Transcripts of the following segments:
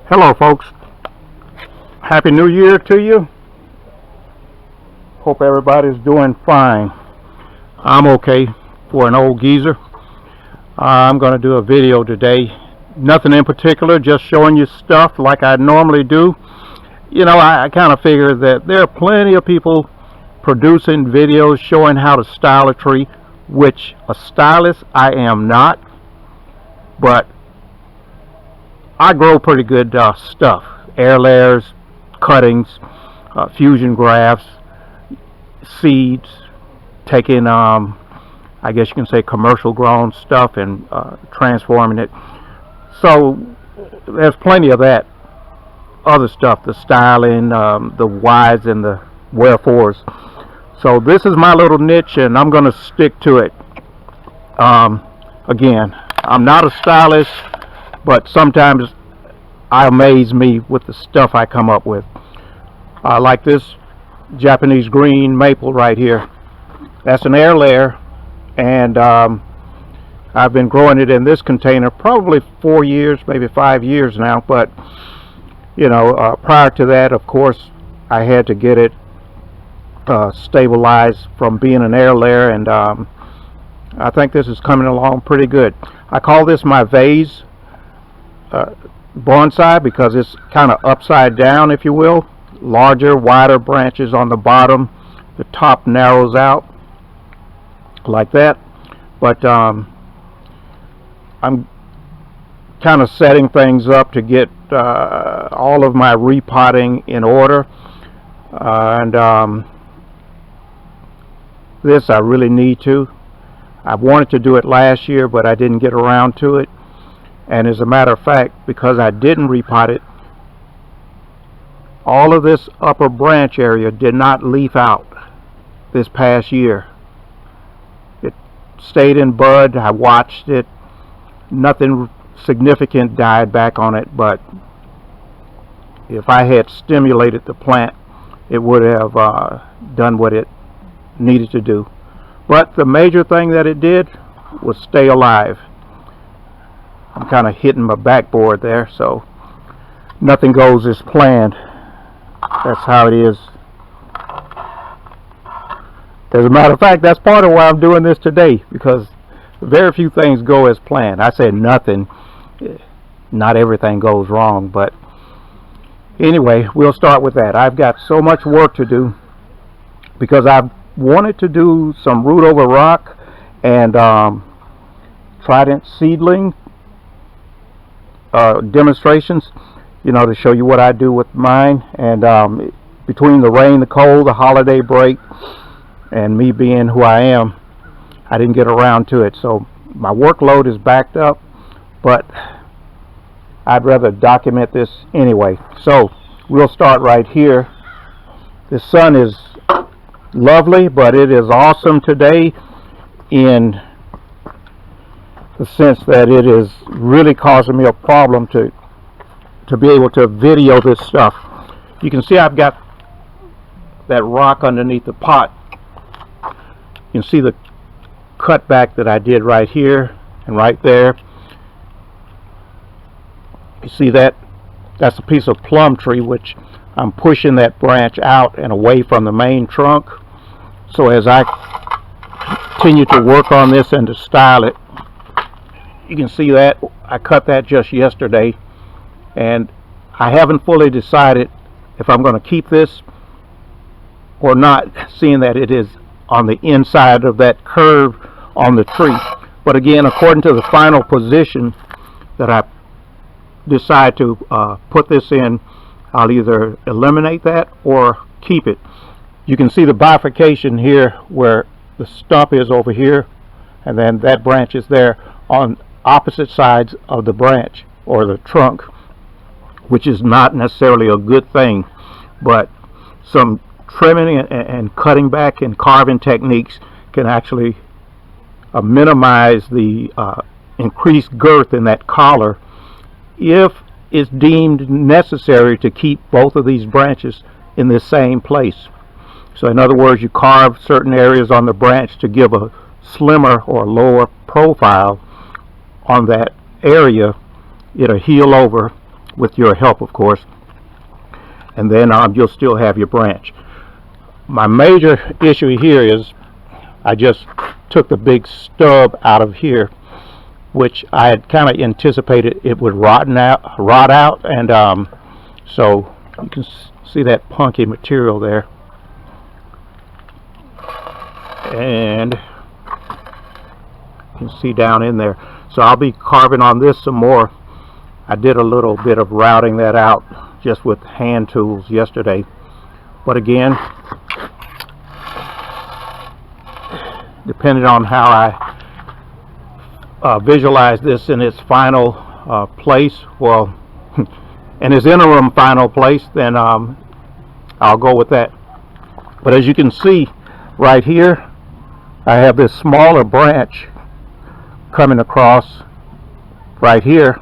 Hello folks, Happy New Year to you. Hope everybody's doing fine. I'm okay for an old geezer. I'm going to do a video today. Nothing in particular, just showing you stuff like I normally do. You know, I kind of figure that there are plenty of people producing videos showing how to style a tree, which a stylist I am not, but I grow pretty good stuff. Air layers, cuttings, fusion grafts, seeds, taking I guess you can say commercial grown stuff and transforming it. So there's plenty of that other stuff, the styling, the whys and the wherefores. So this is my little niche and I'm going to stick to it. Again, I'm not a stylist, but sometimes I amaze me with the stuff I come up with. Like this Japanese green maple right here. That's an air layer, and I've been growing it in this container probably 4 years, maybe 5 years now. But you know, prior to that, of course, I had to get it stabilized from being an air layer, and I think this is coming along pretty good. I call this my vase bonsai because it's kind of upside down, if you will. Larger, wider branches on the bottom. The top narrows out like that. But I'm kind of setting things up to get all of my repotting in order. This I really need to. I wanted to do it last year, but I didn't get around to it. And as a matter of fact, because I didn't repot it, all of this upper branch area did not leaf out this past year. It stayed in bud. I watched it. Nothing significant died back on it, but if I had stimulated the plant, it would have done what it needed to do. But the major thing that it did was stay alive. I'm kind of hitting my backboard there, so nothing goes as planned. That's how it is. As a matter of fact, that's part of why I'm doing this today, because very few things go as planned. I said nothing. Not everything goes wrong, but anyway, we'll start with that. I've got so much work to do because I've wanted to do some root over rock and trident seedling demonstrations, you know, to show you what I do with mine. And between the rain, the cold, the holiday break, and me being who I am, I didn't get around to it. So my workload is backed up, but I'd rather document this anyway. So we'll start right here. The sun is lovely, but it is awesome today in the sense that it is really causing me a problem to be able to video this stuff. You can see I've got that rock underneath the pot. You can see the cutback that I did right here and right there. You see that? That's a piece of plum tree, which I'm pushing that branch out and away from the main trunk. So as I continue to work on this and to style it, you can see that I cut that just yesterday, and I haven't fully decided if I'm going to keep this or not, seeing that it is on the inside of that curve on the tree. But again, according to the final position that I decide to put this in, I'll either eliminate that or keep it. You can see the bifurcation here where the stump is over here, and then that branch is there on opposite sides of the branch or the trunk, which is not necessarily a good thing, but some trimming and cutting back and carving techniques can actually minimize the increased girth in that collar if it's deemed necessary to keep both of these branches in the same place. So in other words, you carve certain areas on the branch to give a slimmer or lower profile on that area. It'll heal over with your help, of course. And then you'll still have your branch. My major issue here is I just took the big stub out of here, which I had kind of anticipated it would rot out, and so you can see that punky material there, and you can see down in there. So I'll be carving on this some more. I did a little bit of routing that out just with hand tools yesterday, but again, depending on how I visualize this in its final place, well, in its interim final place, then I'll go with that. But as you can see right here, I have this smaller branch coming across right here,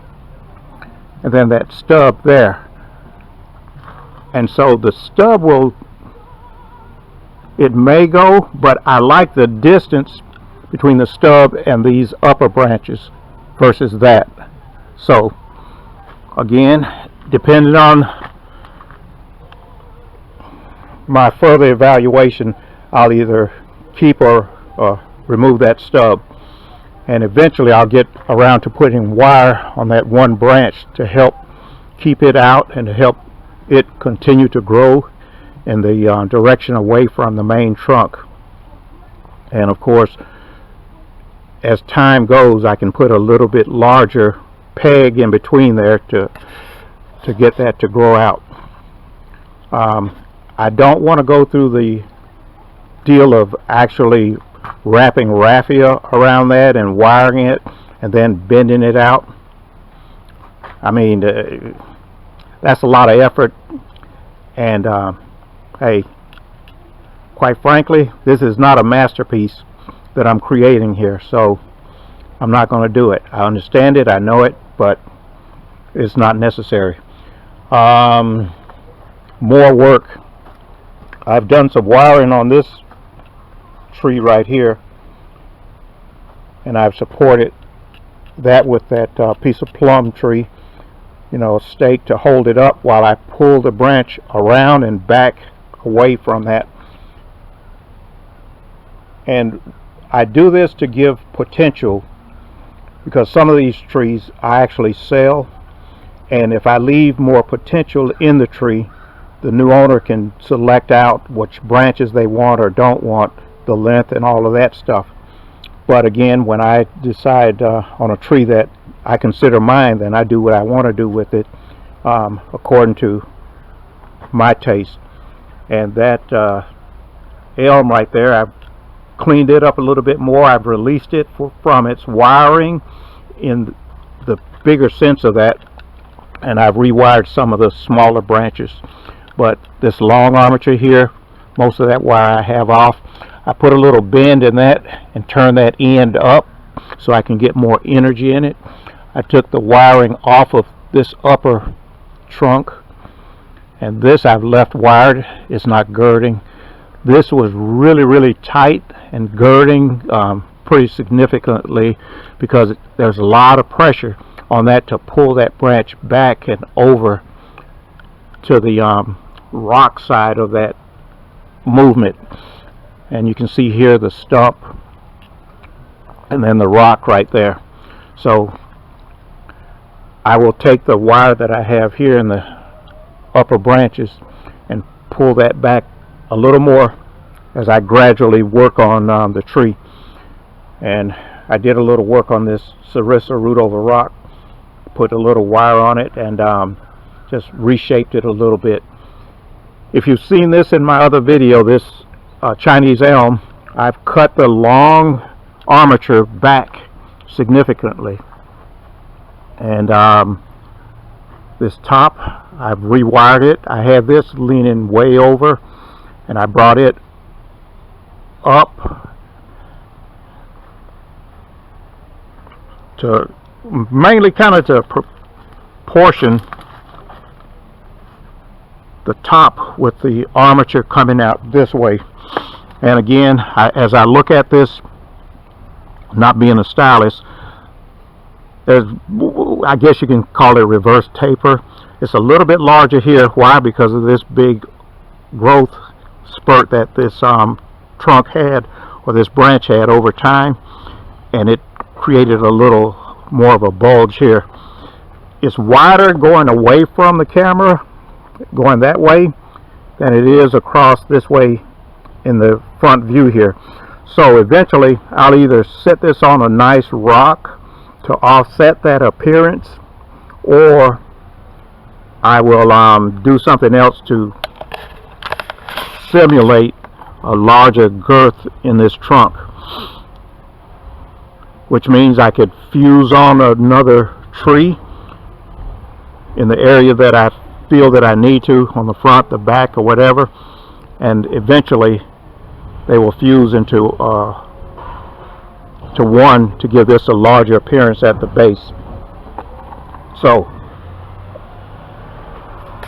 and then that stub there. And so the stub it may go, but I like the distance between the stub and these upper branches versus that. So again, depending on my further evaluation, I'll either keep or remove that stub, and eventually I'll get around to putting wire on that one branch to help keep it out and to help it continue to grow in the direction away from the main trunk. And of course, as time goes, I can put a little bit larger peg in between there to get that to grow out. I don't want to go through the deal of actually wrapping raffia around that and wiring it and then bending it out. I mean, that's a lot of effort, and hey, quite frankly, this is not a masterpiece that I'm creating here, so I'm not going to do it. I understand it, I know it, but it's not necessary. More work. I've done some wiring on this tree right here, and I've supported that with that piece of plum tree, you know, a stake to hold it up while I pull the branch around and back away from that. And I do this to give potential, because some of these trees I actually sell, and if I leave more potential in the tree, the new owner can select out which branches they want or don't want, the length and all of that stuff. But again, when I decide on a tree that I consider mine, then I do what I want to do with it according to my taste. And that elm right there, I've cleaned it up a little bit more. I've released it from its wiring in the bigger sense of that, and I've rewired some of the smaller branches. But this long armature here, most of that wire I have off. I put a little bend in that and turn that end up so I can get more energy in it. I took the wiring off of this upper trunk, and this I've left wired. It's not girding. This was really tight and girding pretty significantly, because there's a lot of pressure on that to pull that branch back and over to the rock side of that movement. And you can see here the stump and then the rock right there. So I will take the wire that I have here in the upper branches and pull that back a little more as I gradually work on the tree. And I did a little work on this Sarissa root over rock, put a little wire on it, and just reshaped it a little bit. If you've seen this in my other video, this Chinese elm, I've cut the long armature back significantly, and this top, I've rewired it. I have this leaning way over, and I brought it up to mainly kind of to proportion the top with the armature coming out this way. And again, as I look at this, not being a stylist, there's, I guess you can call it reverse taper. It's a little bit larger here. Why? Because of this big growth spurt that this trunk had, or this branch had over time, and it created a little more of a bulge here. It's wider going away from the camera, going that way, than it is across this way in the front view here. So eventually I'll either set this on a nice rock to offset that appearance, or I will do something else to simulate a larger girth in this trunk, which means I could fuse on another tree in the area that I feel that I need to, on the front, the back, or whatever, and eventually they will fuse into to one to give this a larger appearance at the base. So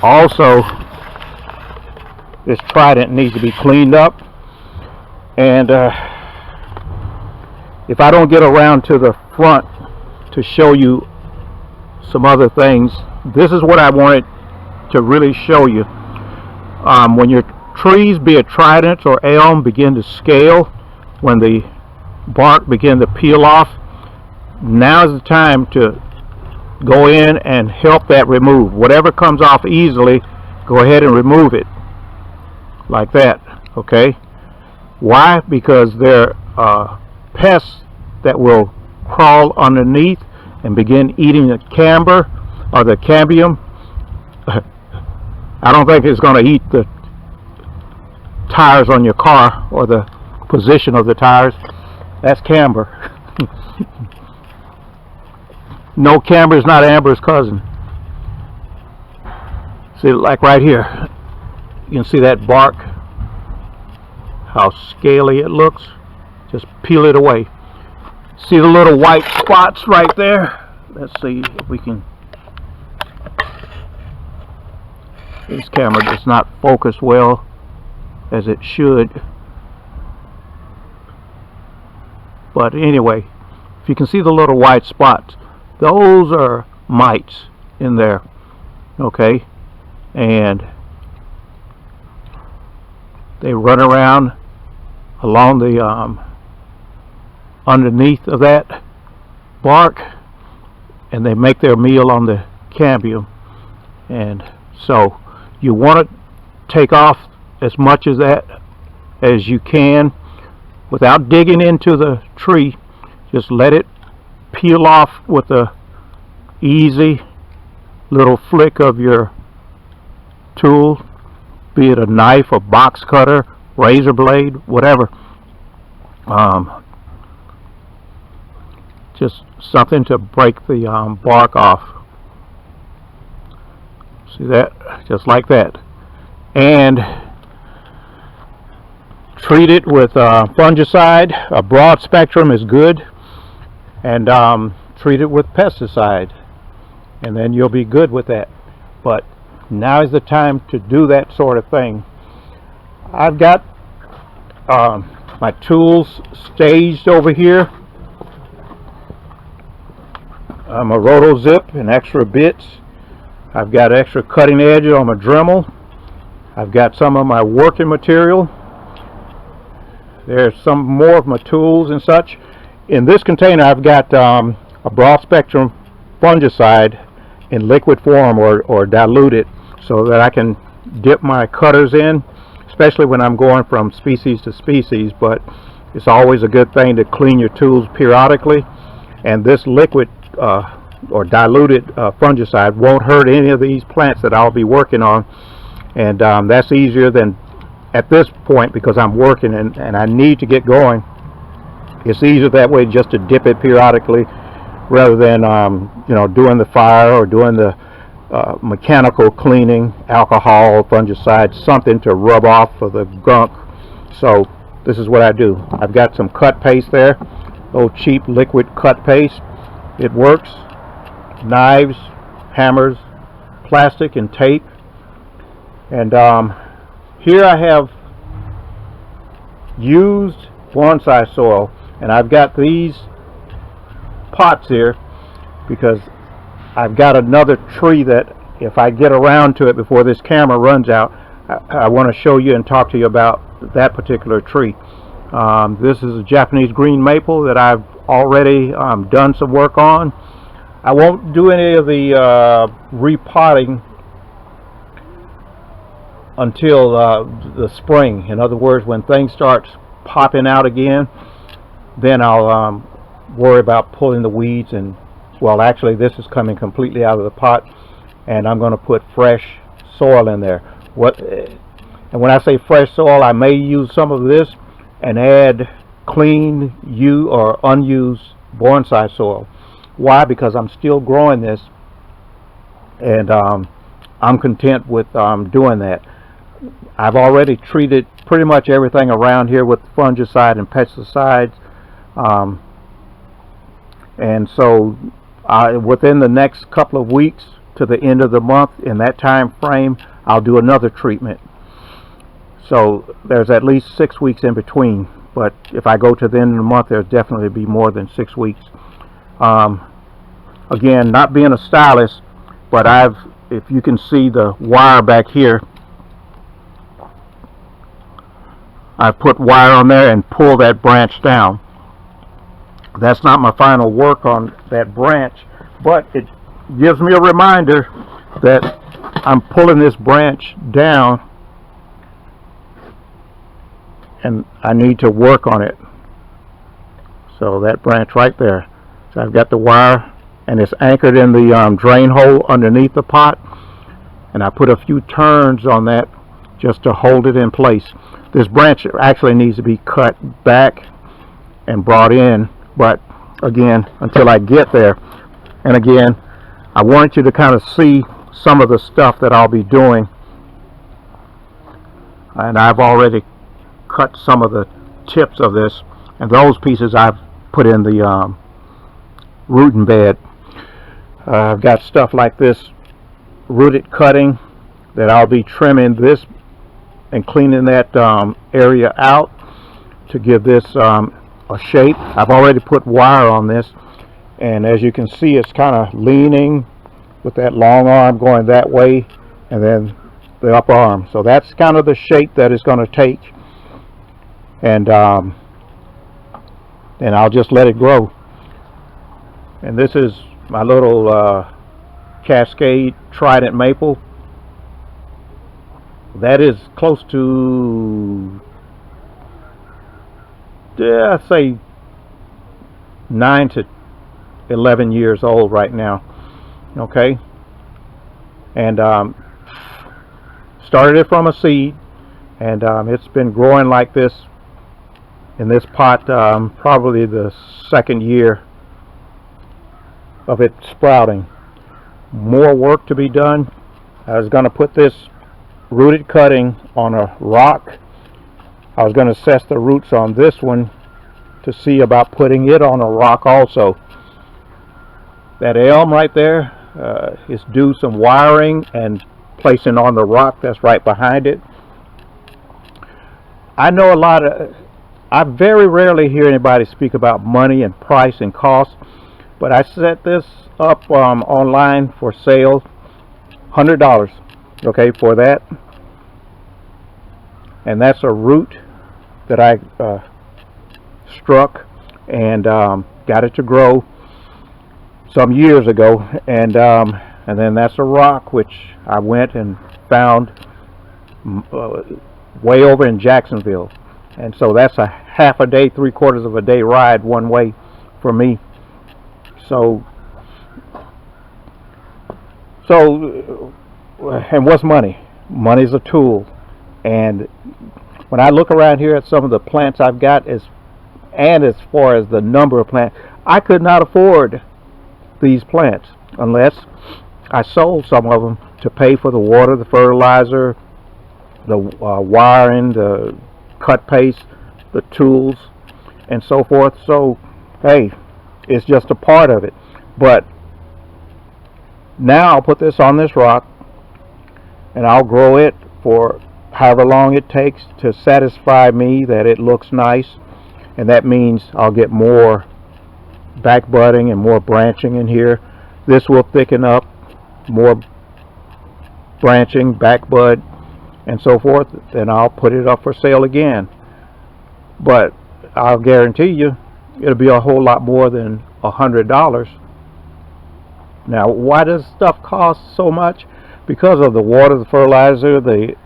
also this trident needs to be cleaned up, and if I don't get around to the front to show you some other things, this is what I wanted to really show you. When your trees, be it trident or elm, begin to scale, when the bark begin to peel off, now is the time to go in and help that remove. Whatever comes off easily, go ahead and remove it like that. Okay? Why? Because there are pests that will crawl underneath and begin eating the camber or the cambium. I don't think it's going to eat the tires on your car or the position of the tires. That's camber. No, camber is not amber's cousin. See, like right here, you can see that bark, how scaly it looks. Just peel it away. See the little white spots right there? Let's see if we can. This camera does not focus well as it should, but anyway, if you can see the little white spots, those are mites in there. Okay, and they run around along the underneath of that bark, and they make their meal on the cambium. And so you want to take off as much of that as you can without digging into the tree. Just let it peel off with a easy little flick of your tool, be it a knife, a box cutter, razor blade, whatever. Just something to break the bark off. See that? Just like that. And treat it with fungicide. A broad spectrum is good. And treat it with pesticide, and then you'll be good with that. But now is the time to do that sort of thing. I've got my tools staged over here. My roto zip and extra bits. I've got extra cutting edge on my Dremel. I've got some of my working material. There's some more of my tools and such. In this container I've got a broad spectrum fungicide in liquid form, or diluted, so that I can dip my cutters in, especially when I'm going from species to species. But it's always a good thing to clean your tools periodically, and this liquid or diluted fungicide won't hurt any of these plants that I'll be working on. And that's easier than at this point, because I'm working and I need to get going. It's easier that way, just to dip it periodically, rather than you know, doing the fire or doing the mechanical cleaning, alcohol, fungicide, something to rub off of the gunk. So this is what I do. I've got some cut paste there, old cheap liquid cut paste. It works. Knives, hammers, plastic, and tape. And here I have used bonsai soil, and I've got these pots here because I've got another tree that if I get around to it before this camera runs out, I want to show you and talk to you about that particular tree. This is a Japanese green maple that I've already done some work on. I won't do any of the repotting until the spring. In other words, when things start popping out again, then I'll worry about pulling the weeds. And well, actually this is coming completely out of the pot, and I'm going to put fresh soil in there. And when I say fresh soil, I may use some of this and add clean or unused bonsai soil. Why? Because I'm still growing this, and I'm content with doing that. I've already treated pretty much everything around here with fungicide and pesticides, and so within the next couple of weeks to the end of the month, in that time frame, I'll do another treatment. So there's at least 6 weeks in between, but if I go to the end of the month, there'll definitely be more than 6 weeks. Again, not being a stylist, but if you can see the wire back here, I put wire on there and pull that branch down. That's not my final work on that branch, but it gives me a reminder that I'm pulling this branch down and I need to work on it. So that branch right there. So I've got the wire, and it's anchored in the drain hole underneath the pot, and I put a few turns on that just to hold it in place. This branch actually needs to be cut back and brought in, but again, until I get there. And again, I want you to kind of see some of the stuff that I'll be doing, and I've already cut some of the tips of this, and those pieces I've put in the rooting bed. I've got stuff like this rooted cutting that I'll be trimming this and cleaning that area out to give this a shape. I've already put wire on this, and as you can see, it's kind of leaning with that long arm going that way, and then the upper arm. So that's kind of the shape that it's going to take, and I'll just let it grow. And this is my little Cascade Trident maple. That is close to, I'd say 9 to 11 years old right now. Okay, and started it from a seed, and it's been growing like this in this pot probably the second year of it sprouting. More work to be done. I was going to put this rooted cutting on a rock. I was going to assess the roots on this one to see about putting it on a rock also. That elm right there is due some wiring and placing on the rock that's right behind it. I know I very rarely hear anybody speak about money and price and cost, but I set this up online for sale, $100, okay, for that. And that's a root that I struck and got it to grow some years ago, and then that's a rock which I went and found way over in Jacksonville, and so that's a half a day, 3/4 of a day ride one way for me. So and what's money? Money's a tool. And when I look around here at some of the plants I've got, as far as the number of plants, I could not afford these plants unless I sold some of them to pay for the water, the fertilizer, the wiring, the cut paste, the tools, and so forth. So hey, it's just a part of it. But now I'll put this on this rock, and I'll grow it for however long it takes to satisfy me that it looks nice, and that means I'll get more back budding and more branching in here. This will thicken up, more branching, back bud, and so forth, then I'll put it up for sale again. But I'll guarantee you it'll be a whole lot more than $100. Now, why does stuff cost so much? Because of the water, the fertilizer, the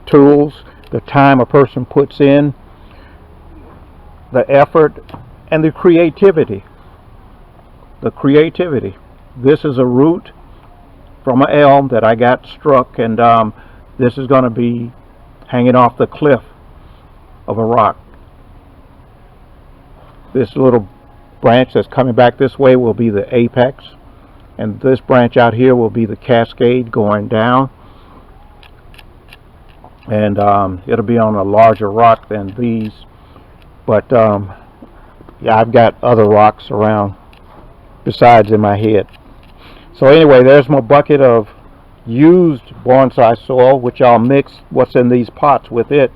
tools, the time a person puts in, the effort, and the creativity. This is a root from an elm that I got struck, and this is going to be hanging off the cliff of a rock. This little branch that's coming back this way will be the apex, and this branch out here will be the cascade going down, and it'll be on a larger rock than these. But yeah, I've got other rocks around besides in my head. So anyway, there's my bucket of used bonsai soil, which I'll mix what's in these pots with it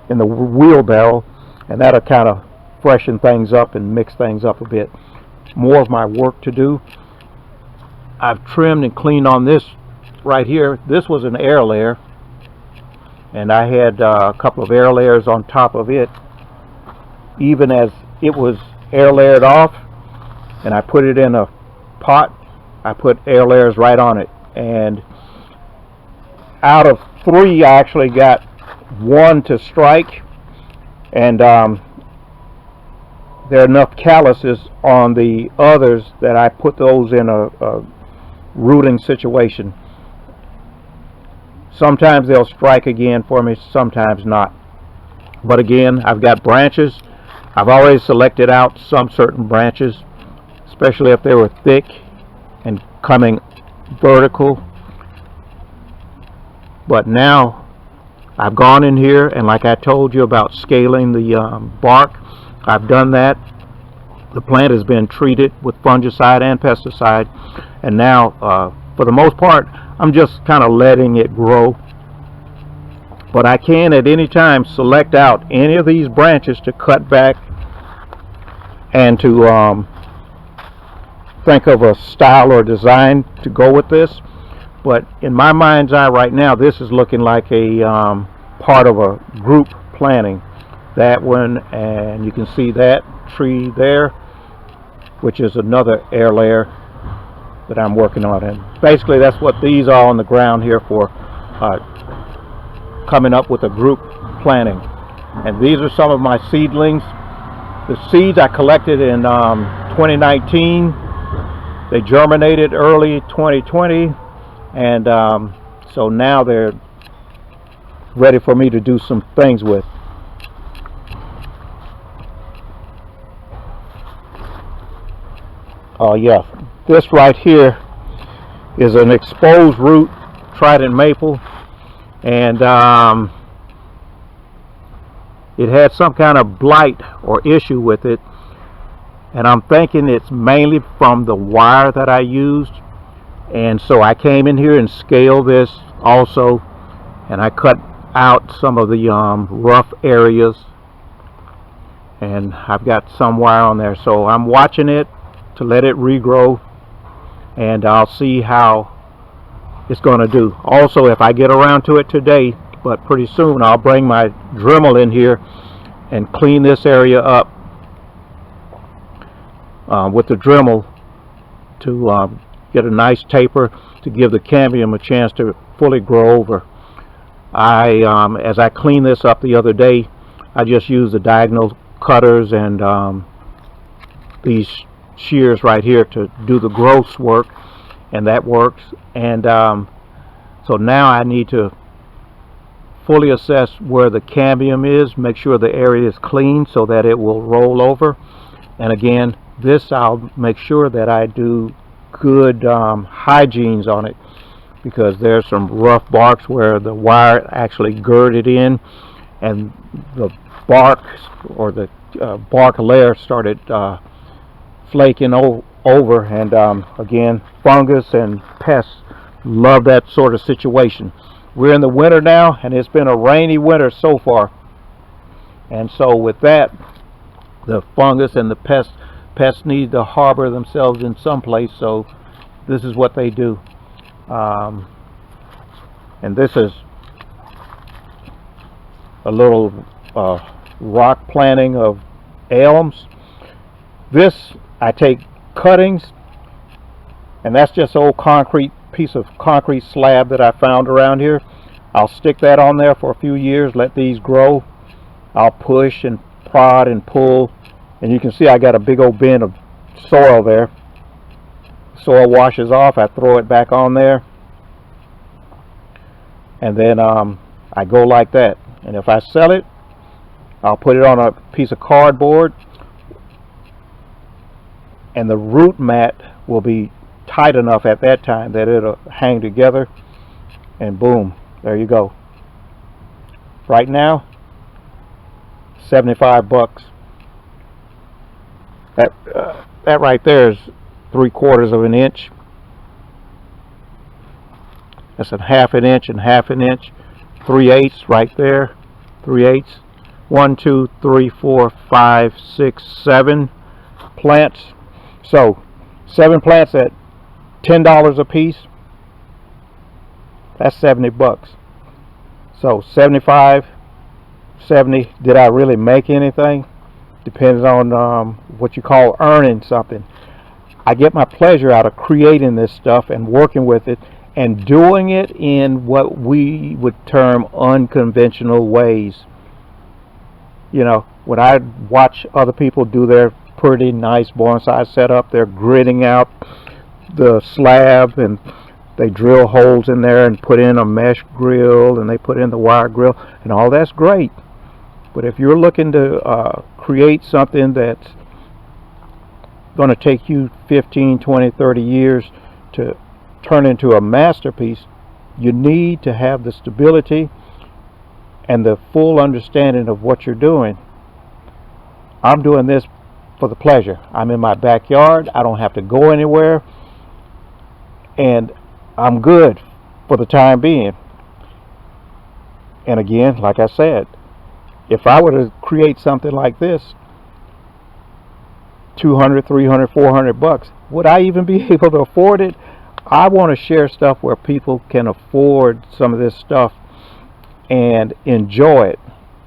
in the wheelbarrow, and that'll kind of freshen things up and mix things up a bit. More of my work to do. I've trimmed and cleaned on this right here. This was an air layer, and I had a couple of air layers on top of it. Even as it was air layered off and I put it in a pot, I put air layers right on it, and out of 3 I actually got 1 to strike, and there are enough calluses on the others that I put those in a rooting situation. Sometimes they'll strike again for me, sometimes not. But again, I've got branches. I've already selected out some certain branches, especially if they were thick and coming vertical. But now I've gone in here, and like I told you about scaling the bark, I've done that. The plant has been treated with fungicide and pesticide, and now for the most part I'm just kind of letting it grow. But I can at any time select out any of these branches to cut back and to think of a style or design to go with this. But in my mind's eye right now, this is looking like a part of a group planting. That one, and you can see that tree there, which is another air layer that I'm working on. And basically that's what these are on the ground here for, coming up with a group planting. And these are some of my seedlings. The seeds I collected in 2019. They germinated early 2020, and so now they're ready for me to do some things with. Oh yeah, this right here is an exposed root trident maple, and it had some kind of blight or issue with it, and I'm thinking it's mainly from the wire that I used. And so I came in here and scaled this also, and I cut out some of the rough areas, and I've got some wire on there. So I'm watching it to let it regrow, and I'll see how it's going to do. Also, if I get around to it today, but pretty soon, I'll bring my Dremel in here and clean this area up with the Dremel to get a nice taper to give the cambium a chance to fully grow over. As I cleaned this up the other day, I just used the diagonal cutters and these shears right here to do the growth work, and that works. And so now I need to fully assess where the cambium is, make sure the area is clean so that it will roll over. And again, this I'll make sure that I do good hygienes on it, because there's some rough barks where the wire actually girded in, and the bark or the bark layer started flaking over, and again, fungus and pests love that sort of situation. We're in the winter now, and it's been a rainy winter so far, and so with that, the fungus and the pests need to harbor themselves in some place. So this is what they do. And this is a little rock planting of elms. This, I take cuttings, and that's just an old piece of concrete slab that I found around here. I'll stick that on there for a few years, let these grow. I'll push and prod and pull, and you can see I got a big old bin of soil there. Soil washes off, I throw it back on there, and then I go like that. And if I sell it, I'll put it on a piece of cardboard, and the root mat will be tight enough at that time that it'll hang together, and boom, there you go. Right now, 75 bucks. That right there is 3/4 of an inch. That's a 1/2 inch and 1/2 inch. 3/8 right there. 3/8. 1, 2, 3, 4, 5, 6, 7 plants. So 7 plants at $10 a piece. That's 70 bucks. So 75, 70. Did I really make anything? Depends on what you call earning something. I get my pleasure out of creating this stuff and working with it and doing it in what we would term unconventional ways. You know, when I watch other people do their pretty nice bonsai setup, they're gridding out the slab and they drill holes in there and put in a mesh grill and they put in the wire grill, and all that's great. But if you're looking to create something that's going to take you 15, 20, 30 years to turn into a masterpiece, you need to have the stability and the full understanding of what you're doing. I'm doing this for the pleasure. I'm in my backyard. I don't have to go anywhere, and I'm good for the time being. And again, like I said, if I were to create something like this, 200, 300, 400 bucks, would I even be able to afford it? I want to share stuff where people can afford some of this stuff and enjoy it,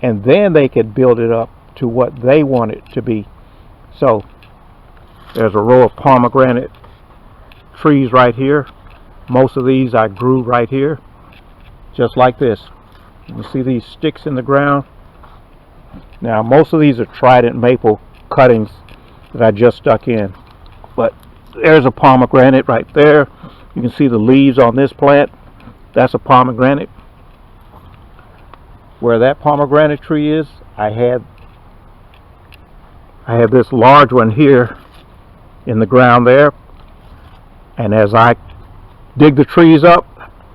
and then they could build it up to what they want it to be. So there's a row of pomegranate trees right here. Most of these I grew right here, just like this. You see these sticks in the ground? Now most of these are trident maple cuttings that I just stuck in, but there's a pomegranate right there. You can see the leaves on this plant. That's a pomegranate. Where that pomegranate tree is, I had this large one here in the ground there, and as I dig the trees up,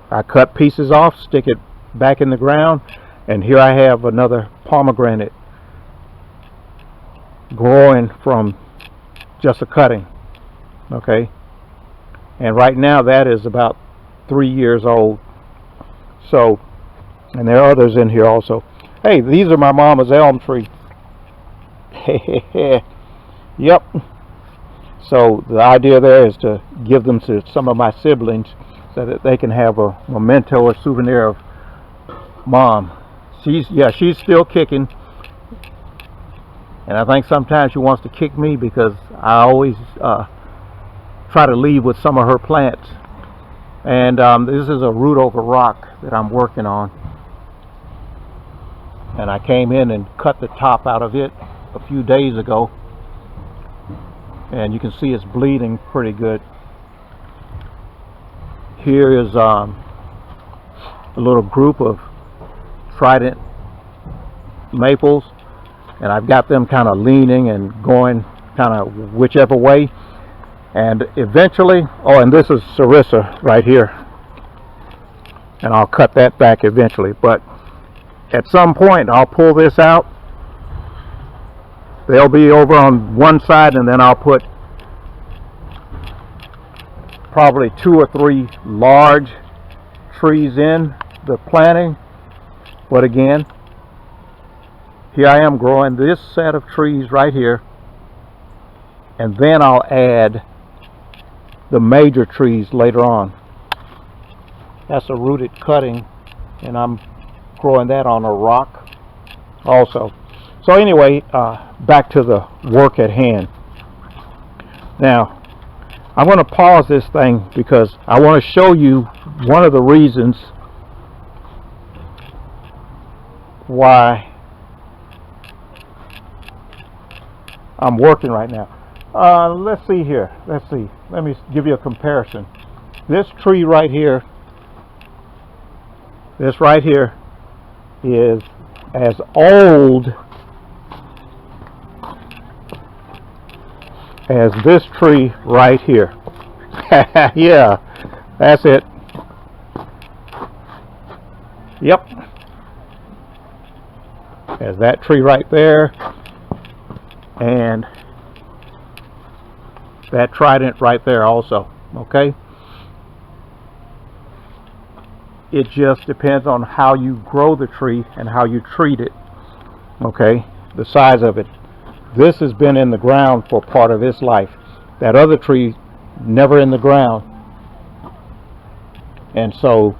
I cut pieces off, stick it back in the ground, and here I have another pomegranate growing from just a cutting. Okay, and right now that is about 3 years old. So, and there are others in here also. Hey, these are my mama's elm tree. Yep. So the idea there is to give them to some of my siblings so that they can have a memento or souvenir of mom. She's still kicking, and I think sometimes she wants to kick me because I always try to leave with some of her plants. And this is a root over rock that I'm working on, and I came in and cut the top out of it a few days ago, and you can see it's bleeding pretty good. Here is a little group of trident maples, and I've got them kind of leaning and going kind of whichever way, and eventually, oh, and this is Sarissa right here, and I'll cut that back eventually, but at some point I'll pull this out. They'll be over on one side, and then I'll put probably 2 or 3 large trees in the planting. But again, here I am growing this set of trees right here, and then I'll add the major trees later on. That's a rooted cutting and I'm growing that on a rock also. So anyway, back to the work at hand. Now, I'm going to pause this thing because I want to show you one of the reasons why I'm working right now. Let's see here. Let's see. Let me give you a comparison. This tree right here, this right here is as old as this tree right here. Yeah, that's it. Yep. As that tree right there, and that trident right there also. Okay? It just depends on how you grow the tree and how you treat it. Okay? The size of it. This has been in the ground for part of its life. That other tree, never in the ground. And so,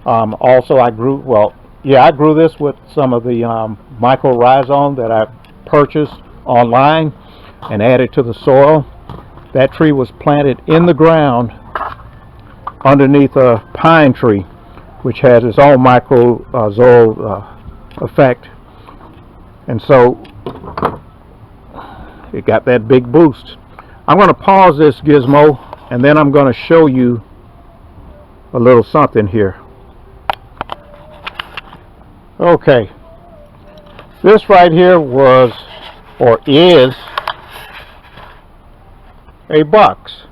also I grew, well, yeah, I grew this with some of the mycorrhizome that I purchased online and added to the soil. That tree was planted in the ground underneath a pine tree, which has its own mycorrhizal effect. And so it got that big boost. I'm going to pause this gizmo, and then I'm going to show you a little something here. Okay, this right here was, or is, a box.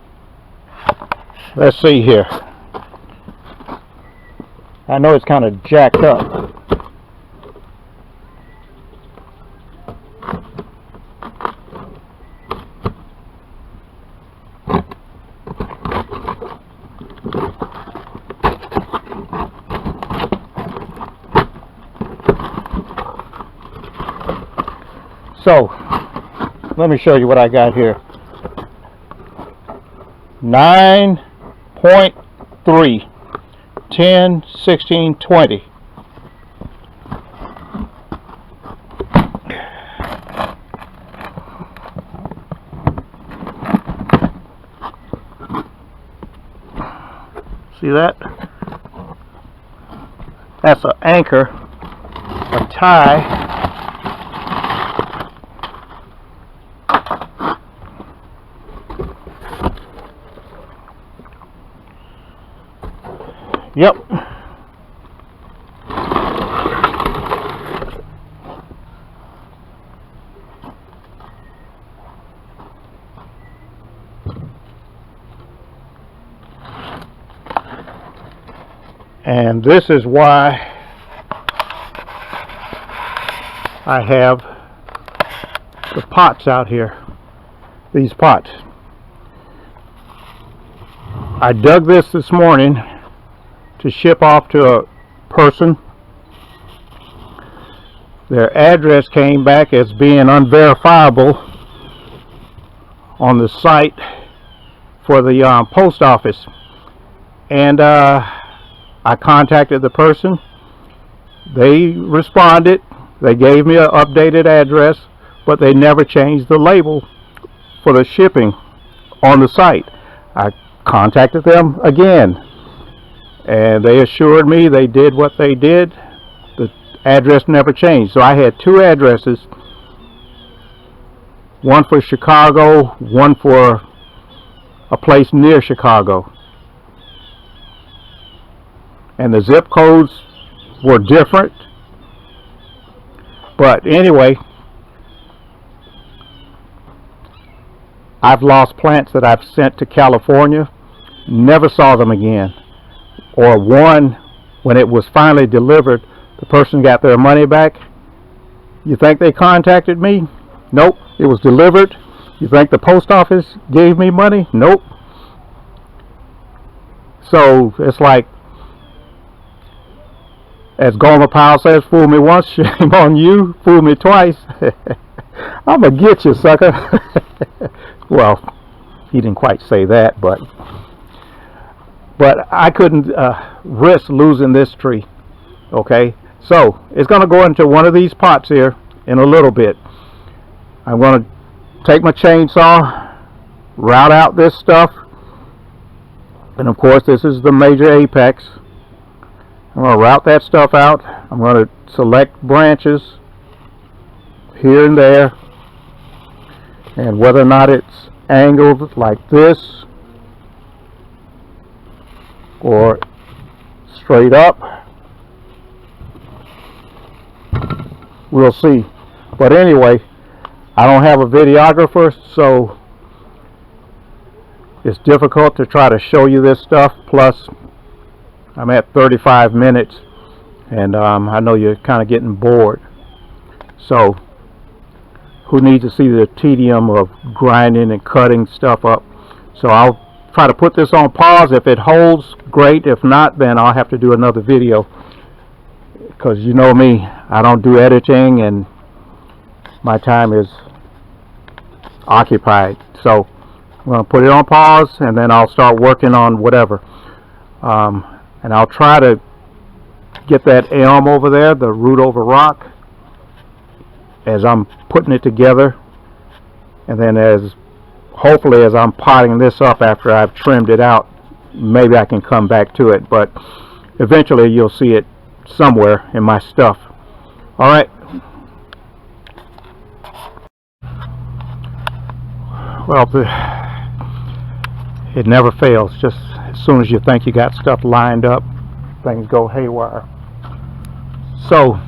Let's see here. I know it's kind of jacked up. So, let me show you what I got here. 9.3, 10, 16, 20. See that? That's an anchor, a tie. Yep. And this is why I have the pots out here. These pots. I dug this morning to ship off to a person. Their address came back as being unverifiable on the site for the post office, and I contacted the person. They responded. They gave me an updated address, but they never changed the label for the shipping on the site. I contacted them again, and they assured me they did what they did. The address never changed. So I had two addresses, one for Chicago, one for a place near Chicago. And the zip codes were different. But anyway, I've lost plants that I've sent to California, never saw them again. Or one, when it was finally delivered, the person got their money back. You think they contacted me? Nope. It was delivered. You think the post office gave me money? Nope. So it's like, as Gomer Powell says, fool me once, shame on you, fool me twice. I'm gonna get you, sucker. Well, he didn't quite say that, but I couldn't risk losing this tree. Okay, so it's going to go into one of these pots here in a little bit. I'm going to take my chainsaw, route out this stuff, and of course this is the major apex. I'm going to route that stuff out. I'm going to select branches here and there, and whether or not it's angled like this or straight up, we'll see. But anyway, I don't have a videographer, so it's difficult to try to show you this stuff. Plus I'm at 35 minutes, and I know you're kind of getting bored. So who needs to see the tedium of grinding and cutting stuff up? So I'll try to put this on pause. If it holds, great. If not, then I'll have to do another video, because you know me, I don't do editing and my time is occupied. So I'm going to put it on pause, and then I'll start working on whatever. And I'll try to get that elm over there, the root over rock, as I'm putting it together, and then hopefully as I'm potting this up after I've trimmed it out, maybe I can come back to it, but eventually you'll see it somewhere in my stuff. Alright, well, it never fails. Just as soon as you think you got stuff lined up, things go haywire. So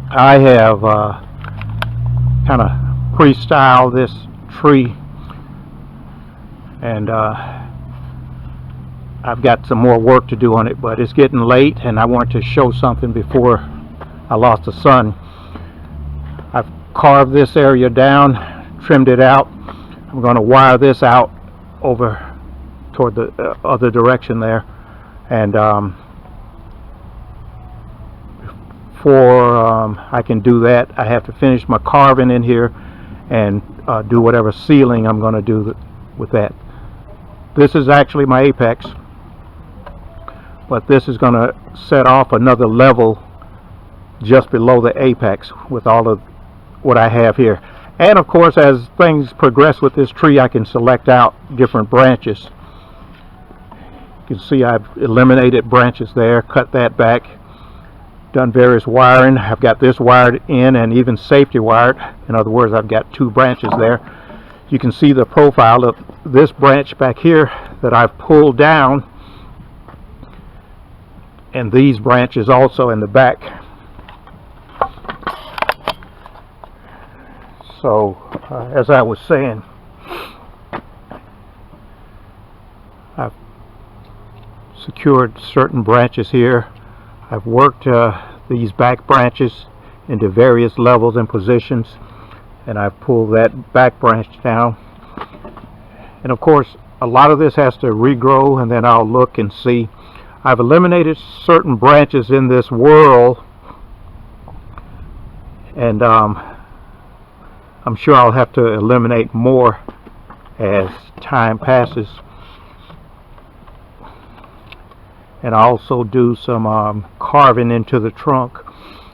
I have kind of pre-styled this tree, and I've got some more work to do on it, but it's getting late and I wanted to show something before I lost the sun. I've carved this area down, trimmed it out. I'm going to wire this out over toward the other direction there, and before I can do that, I have to finish my carving in here and do whatever sealing I'm going to do with that. This is actually my apex, but this is going to set off another level just below the apex with all of what I have here. And of course, as things progress with this tree, I can select out different branches. You can see I've eliminated branches there, cut that back, done various wiring. I've got this wired in and even safety wired. In other words, I've got two branches there. You can see the profile of this branch back here that I've pulled down, and these branches also in the back. So as I was saying, I've secured certain branches here. I've worked these back branches into various levels and positions, and I've pulled that back branch down. And of course, a lot of this has to regrow, and then I'll look and see. I've eliminated certain branches in this whorl, and I'm sure I'll have to eliminate more as time passes. And I also do some carving into the trunk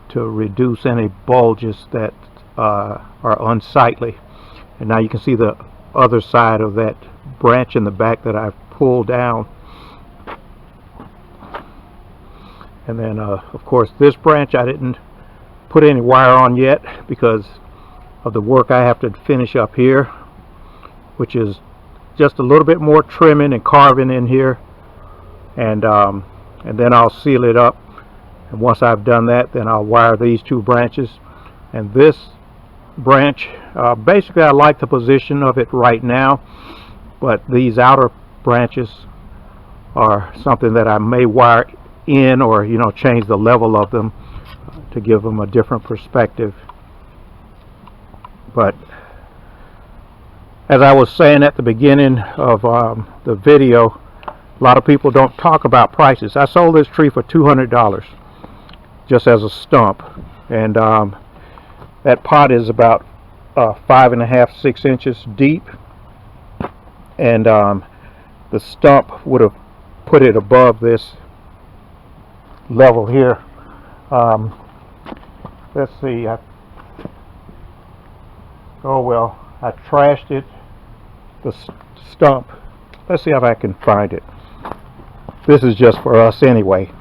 to reduce any bulges that are unsightly. And now you can see the other side of that branch in the back that I've pulled down. And then of course this branch I didn't put any wire on yet because of the work I have to finish up here, which is just a little bit more trimming and carving in here, and then I'll seal it up. And once I've done that, then I'll wire these two branches. And this branch, basically I like the position of it right now, but these outer branches are something that I may wire in, or change the level of them to give them a different perspective. But as I was saying at the beginning of the video, a lot of people don't talk about prices. I sold this tree for $200 just as a stump, and that pot is about 5.5 to 6 inches deep, and the stump would have put it above this level here. Let's see. Oh well, I trashed it. The stump. Let's see if I can find it. This is just for us anyway.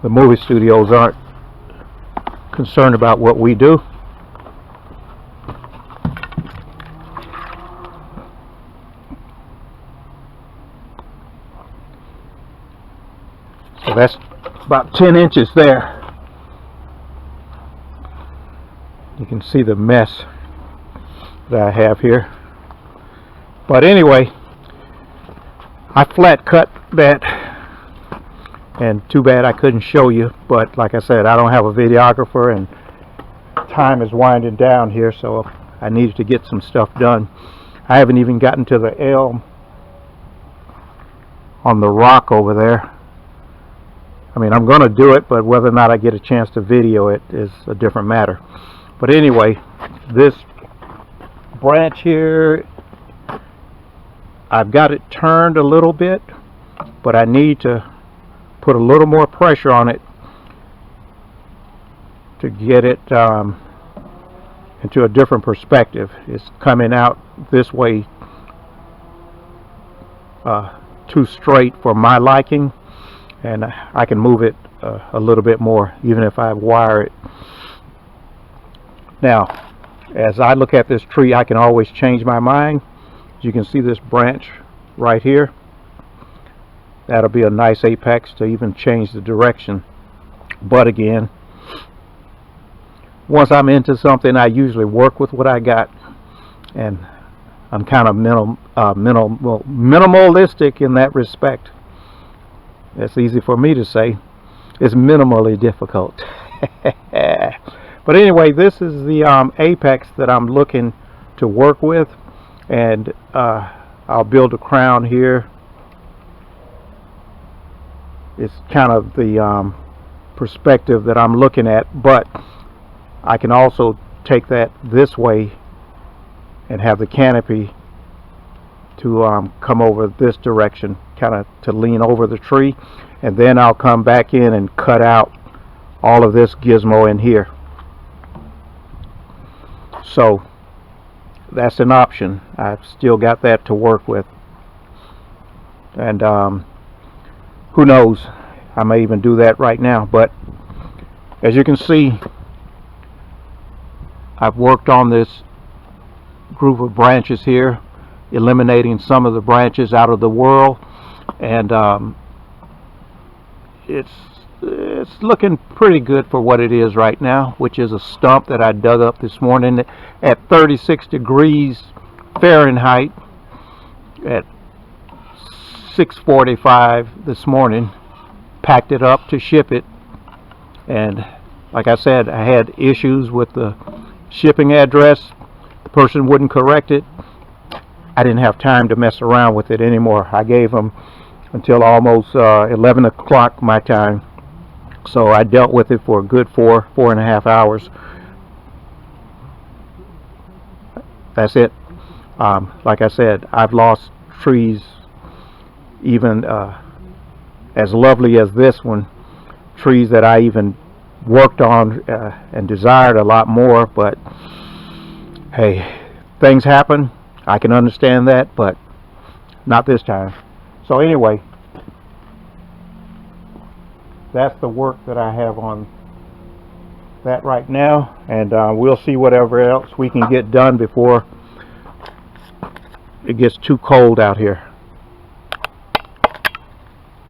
The movie studios aren't concerned about what we do. So that's about 10 inches there. You can see the mess that I have here. But anyway, I flat cut that, and too bad I couldn't show you, but like I said, I don't have a videographer and time is winding down here, so I needed to get some stuff done. I haven't even gotten to the elm on the rock over there. I mean, I'm going to do it, but whether or not I get a chance to video it is a different matter. But anyway, this branch here, I've got it turned a little bit, but I need to put a little more pressure on it to get it into a different perspective. It's coming out this way too straight for my liking, and I can move it a little bit more even if I wire it. Now, as I look at this tree, I can always change my mind. As you can see this branch right here, that'll be a nice apex to even change the direction. But again, once I'm into something, I usually work with what I got, and I'm kind of minimalistic in that respect. It's easy for me to say. It's minimally difficult. But anyway, this is the apex that I'm looking to work with, and I'll build a crown here. It's kind of the perspective that I'm looking at, but I can also take that this way and have the canopy to come over this direction, kind of to lean over the tree, and then I'll come back in and cut out all of this gizmo in here. So that's an option. I've still got that to work with, and who knows, I may even do that right now. But as you can see, I've worked on this group of branches here, eliminating some of the branches out of the whirl, and it's looking pretty good for what it is right now, which is a stump that I dug up this morning at 36 degrees Fahrenheit at 6:45 this morning. Packed it up to ship it, and like I said, I had issues with the shipping address. The person wouldn't correct it. I didn't have time to mess around with it anymore. I gave them until almost 11 o'clock my time, so I dealt with it for a good 4.5 hours. That's it. Like I said, I've lost trees even as lovely as this one, trees that I even worked on and desired a lot more, but hey, things happen. I can understand that, but not this time. So anyway, that's the work that I have on that right now, and we'll see whatever else we can get done before it gets too cold out here.